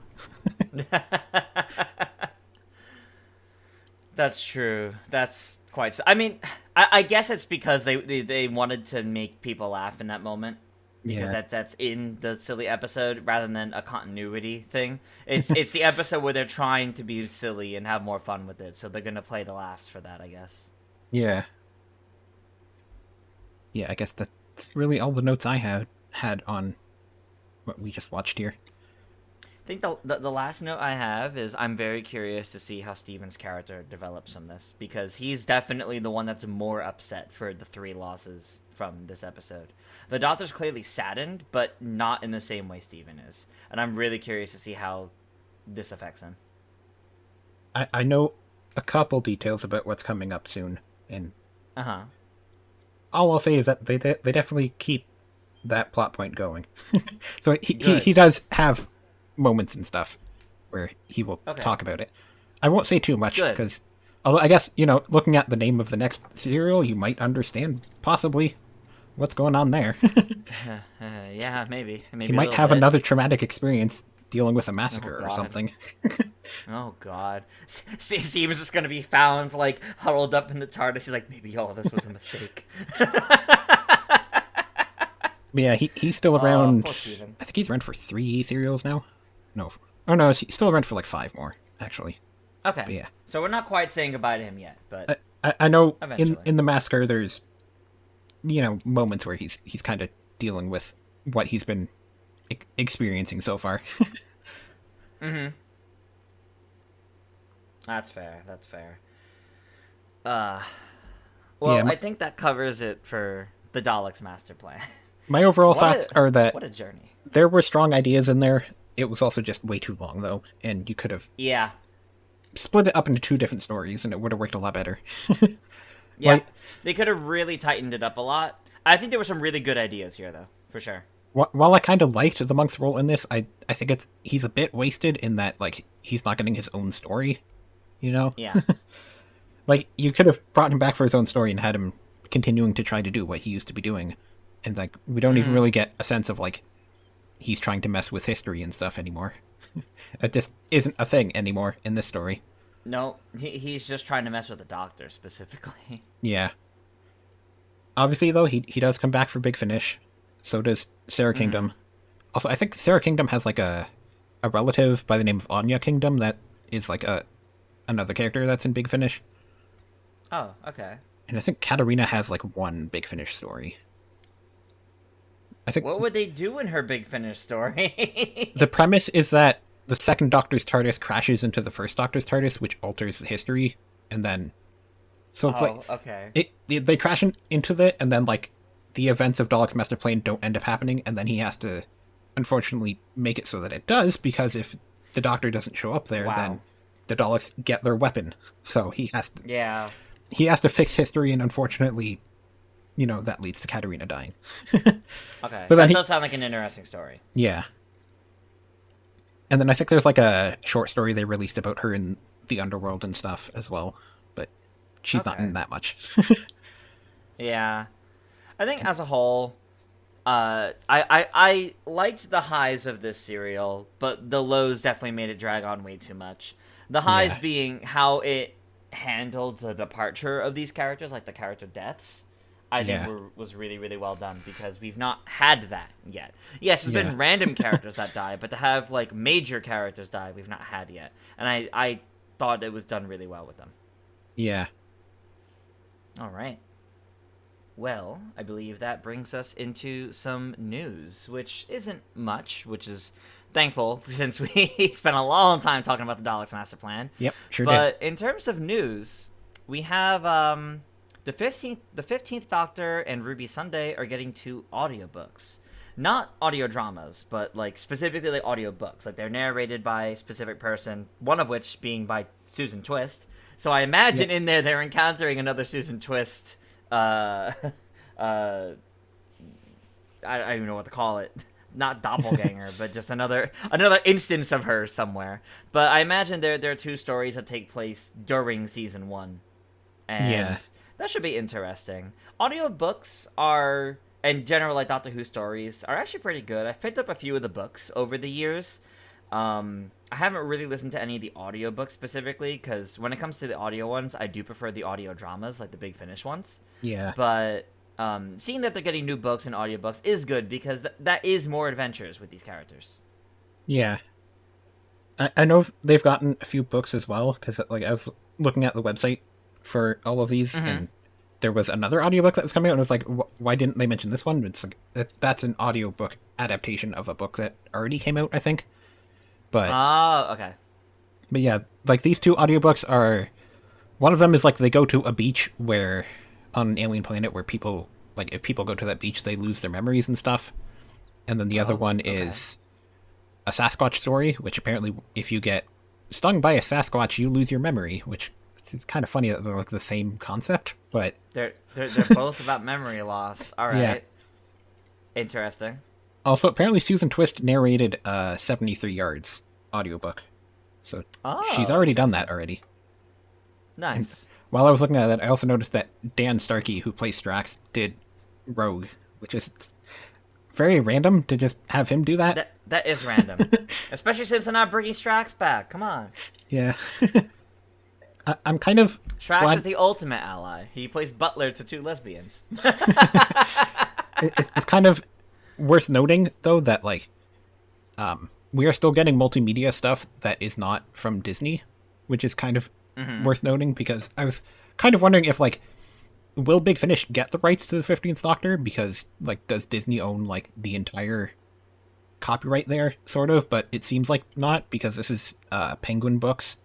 That's true. That's quite. I mean, I guess it's because they wanted to make people laugh in that moment. Because Yeah. that's in the silly episode rather than a continuity thing. It's the episode where they're trying to be silly and have more fun with it, so they're gonna play the laughs for that, I guess. Yeah. Yeah, I guess that's really all the notes I had on what we just watched here. I think the last note I have is I'm very curious to see how Steven's character develops from this, because he's definitely the one that's more upset for the 3 losses from this episode. The Doctor's clearly saddened, but not in the same way Steven is. And I'm really curious to see how this affects him. I know a couple details about what's coming up soon, and Uh-huh. all I'll say is that they definitely keep that plot point going. So Good. he does have moments and stuff where he will Okay. talk about it. I won't say too much Good. because, although I guess, looking at the name of the next serial, you might understand possibly what's going on there. Yeah, maybe. Maybe He a might little have bit. another traumatic experience dealing with a massacre or God. something. Oh God, Steven's just gonna be found like huddled up in the TARDIS. He's like, maybe all of this was a mistake. But yeah, he's still around. Poor Steven. I think he's around for 3 serials now. No, oh no, he's still around for like 5 more actually. Okay, But yeah. so we're not quite saying goodbye to him yet, but I know Eventually. in the massacre there's moments where he's kind of dealing with what he's been experiencing so far. that's fair. That's fair. Well, Yeah, I think that covers it for the Daleks Master Plan. My overall What thoughts a- are that What a journey. there were strong ideas in there. It was also just way too long though, and you could have Yeah, split it up into 2 different stories and it would have worked a lot better. yeah. Like- They could have really tightened it up a lot. I think there were some really good ideas here, though, for sure. While I kind of liked the monk's role in this, I think he's a bit wasted in that like he's not getting his own story, Yeah. Like you could have brought him back for his own story and had him continuing to try to do what he used to be doing, and like we don't even really get a sense of like he's trying to mess with history and stuff anymore. It just isn't a thing anymore in this story. No, he's just trying to mess with the Doctor specifically. Yeah. Obviously though, he does come back for Big Finish. So does Sarah Kingdom. Also, I think Sarah Kingdom has like a relative by the name of Anya Kingdom that is like another character that's in Big Finish. Oh, okay. And I think Katarina has like 1 Big Finish story. I think What would they do in her Big Finish story? the premise is that the second Doctor's TARDIS crashes into the first Doctor's TARDIS, which alters the history, and then so it's like okay. they crash into it, and then like the events of Daleks Master Plan don't end up happening, and then he has to unfortunately make it so that it does, because if the Doctor doesn't show up there, Wow. then the Daleks get their weapon. So he has Yeah. to fix history, and unfortunately, that leads to Katarina dying. Okay. But then That does sound like an interesting story. Yeah. And then I think there's like a short story they released about her in the underworld and stuff as well, but she's not Okay. in that much. Yeah. I think as a whole, I liked the highs of this serial, but the lows definitely made it drag on way too much. The highs Yeah. being how it handled the departure of these characters, like the character deaths. I think Yeah. was really, really well done, because we've not had that yet. Yes, there's Yeah. been random characters that die, but to have like major characters die, we've not had yet. And I thought it was done really well with them. Yeah. All right. Well, I believe that brings us into some news, which isn't much, which is thankful since we spent a long time talking about the Daleks Master Plan. Yep, sure did. But in terms of news, we have the 15th Doctor and Ruby Sunday are getting 2 audiobooks. Not audio dramas, but like specifically like audiobooks. Like they're narrated by a specific person, one of which being by Susan Twist. So I imagine in there they're encountering another Susan Twist. I don't even know what to call it. Not doppelganger, but just another instance of her somewhere. But I imagine there are two stories that take place during season 1, and that should be interesting. Audiobooks are, in general, like Doctor Who stories, are actually pretty good. I've picked up a few of the books over the years. I haven't really listened to any of the audiobooks specifically, because when it comes to the audio ones, I do prefer the audio dramas, like the Big Finish ones. Yeah. But seeing that they're getting new books and audiobooks is good, because that is more adventures with these characters. Yeah. I know they've gotten a few books as well, because like I was looking at the website for all of these, and there was another audiobook that was coming out, and I was like, why didn't they mention this one? It's like that's an audiobook adaptation of a book that already came out, I think. But okay. But yeah, like these two audiobooks are, one of them is like they go to a beach where, on an alien planet where people, like if people go to that beach, they lose their memories and stuff. And then the other one is a Sasquatch story, which apparently if you get stung by a Sasquatch, you lose your memory, which it's kind of funny that they're like the same concept, but they're both about memory loss. All right. Yeah. Interesting. Also, apparently Susan Twist narrated 73 Yards audiobook. So she's already done that already. Nice. And while I was looking at that, I also noticed that Dan Starkey, who plays Strax, did Rogue, which is very random to just have him do that. That is random. Especially since they're not bringing Strax back. Come on. Yeah. I'm kind of Strax is the ultimate ally. He plays butler to two lesbians. It's kind of worth noting, though, that like we are still getting multimedia stuff that is not from Disney, which is kind of worth noting, because I was kind of wondering if like, will Big Finish get the rights to the 15th Doctor, because like does Disney own like the entire copyright there, sort of, but it seems like not, because this is Penguin Books,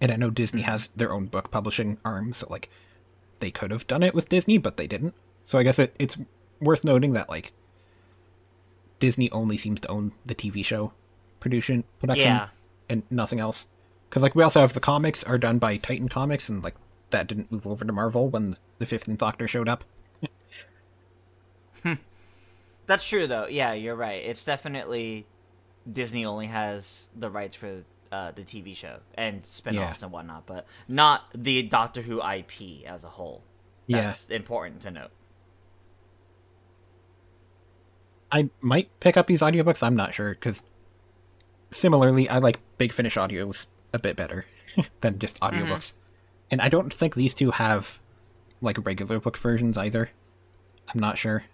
and I know Disney has their own book publishing arm, so like they could have done it with Disney, but they didn't. So I guess it's worth noting that like Disney only seems to own the TV show production and nothing else. Because like we also have the comics are done by Titan Comics, and like that didn't move over to Marvel when the 15th Doctor showed up. That's true, though. Yeah, you're right. It's definitely Disney only has the rights for the TV show and spin-offs and whatnot, but not the Doctor Who IP as a whole. That's important to note. I might pick up these audiobooks, I'm not sure, because similarly, I like Big Finish audios a bit better than just audiobooks. And I don't think these two have like regular book versions either. I'm not sure.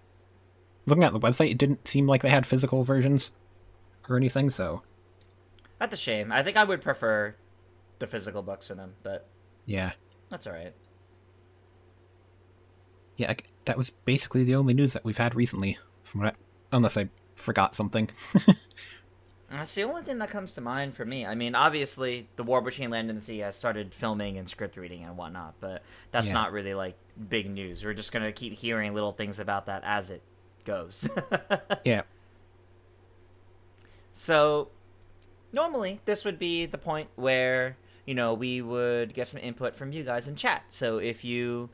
Looking at the website, it didn't seem like they had physical versions or anything, so... That's a shame. I think I would prefer the physical books for them, but... Yeah. That's alright. Yeah, that was basically the only news that we've had recently, from what unless I forgot something. That's the only thing that comes to mind for me. I mean, obviously, the War Between Land and the Sea has started filming and script reading and whatnot, but that's not really, like, big news. We're just gonna keep hearing little things about that as it goes. Yeah. So, normally, this would be the point where, you know, we would get some input from you guys in chat. So if you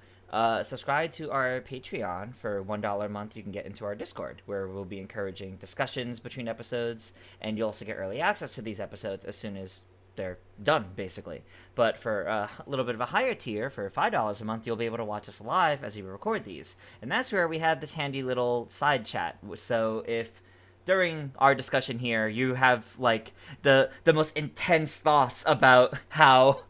subscribe to our Patreon for $1 a month, you can get into our Discord, where we'll be encouraging discussions between episodes, and you'll also get early access to these episodes as soon as they're done, basically. But for a little bit of a higher tier, for $5 a month, you'll be able to watch us live as we record these. And that's where we have this handy little side chat. So if during our discussion here you have like the most intense thoughts about how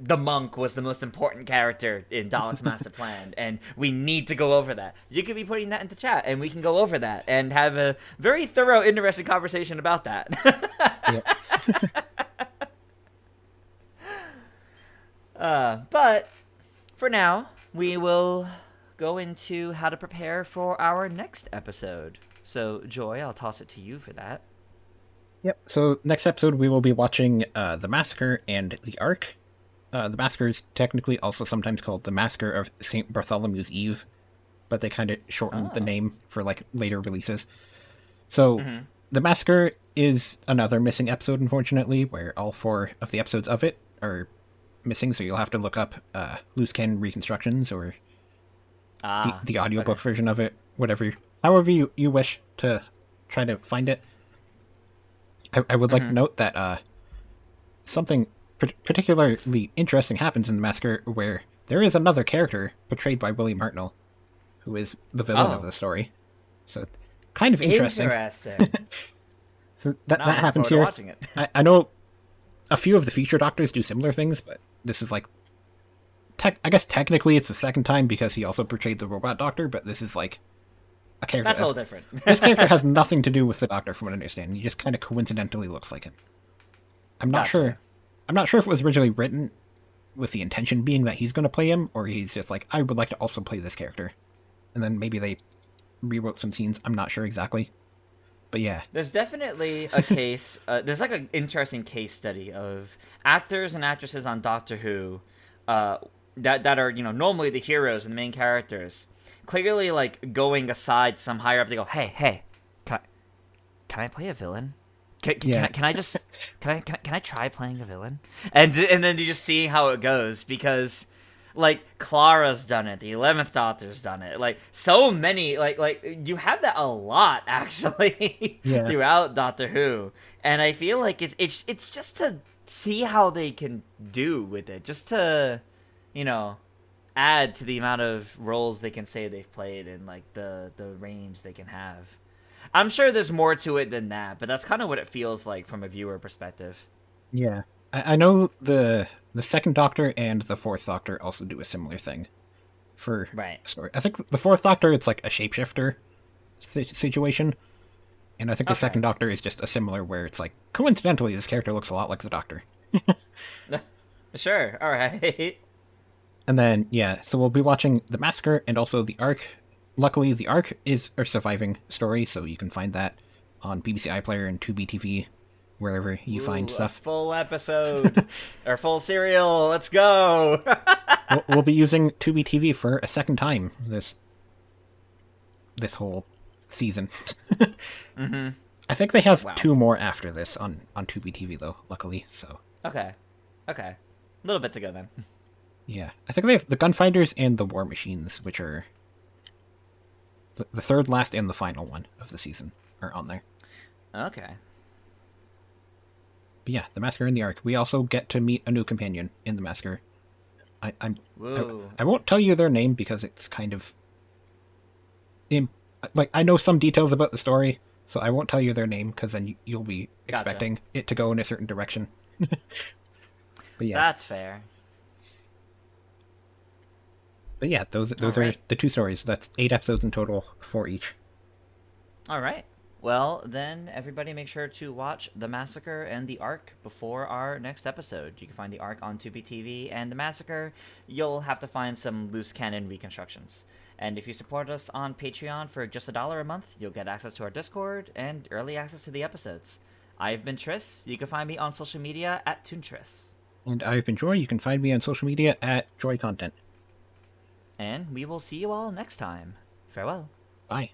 the monk was the most important character in Daleks Master Plan, and we need to go over that, you could be putting that into chat, and we can go over that and have a very thorough, interesting conversation about that. But for now, we will go into how to prepare for our next episode. So, Joy, I'll toss it to you for that. Yep. So next episode, we will be watching The Massacre and the Ark. The Massacre is technically also sometimes called The Massacre of St. Bartholomew's Eve, but they kind of shortened the name for like later releases. So The Massacre is another missing episode, unfortunately, where all 4 of the episodes of it are missing, so you'll have to look up loose cannon reconstructions or the audiobook version of it, however you wish to try to find it. I would like to note that something particularly interesting happens in the massacre where there is another character portrayed by William Hartnell, who is the villain of the story. So, kind of interesting. So that happens here. Watching it. I know a few of the future Doctors do similar things, but this is like... I guess technically it's the second time because he also portrayed the Robot Doctor, but this is like a character... That's all different. This character has nothing to do with the Doctor, from what I understand. He just kind of coincidentally looks like him. I'm not sure if it was originally written with the intention being that he's going to play him, or he's just like, I would like to also play this character. And then maybe they rewrote some scenes. I'm not sure exactly. But yeah. There's definitely a case, there's like an interesting case study of actors and actresses on Doctor Who that are, normally the heroes and the main characters, clearly like going aside some higher up. They go, hey, can I play a villain? Can I try playing a villain? And then you just see how it goes, because like Clara's done it, the 11th Doctor's done it, like so many, like you have that a lot actually throughout Doctor Who, and I feel like it's just to see how they can do with it, just to add to the amount of roles they can say they've played and like the range they can have. I'm sure there's more to it than that, but that's kind of what it feels like from a viewer perspective. Yeah. I know the second Doctor and the fourth Doctor also do a similar thing for story. I think the fourth Doctor, it's like a shapeshifter situation, and I think the second Doctor is just a similar where it's like, coincidentally, this character looks a lot like the Doctor. Sure, alright. And then, so we'll be watching The Massacre and also The Ark. Luckily, The Ark is a surviving story, so you can find that on BBC iPlayer and Tubi TV, wherever you find stuff. A full episode, or full serial, let's go! We'll be using Tubi TV for a second time this whole season. I think they have 2 more after this on Tubi TV, though, luckily, so... Okay. A little bit to go, then. Yeah. I think they have the Gunfighters and the War Machines, which are the third, last, and the final one of the season are on there. Okay. But yeah, The Massacre and the Ark. We also get to meet a new companion in The Massacre. I won't tell you their name because it's kind of... I know some details about the story, so I won't tell you their name because then you'll be expecting it to go in a certain direction. But yeah. That's fair. But yeah, those are the 2 stories. That's 8 episodes in total, 4 each. All right. Well, then everybody make sure to watch The Massacre and the Ark before our next episode. You can find the Ark on Tubi TV, and The Massacre, you'll have to find some loose cannon reconstructions. And if you support us on Patreon for just $1 a month, you'll get access to our Discord and early access to the episodes. I've been Tris. You can find me on social media at ToonTris. And I've been Joy. You can find me on social media at JoyContent. And we will see you all next time. Farewell. Bye.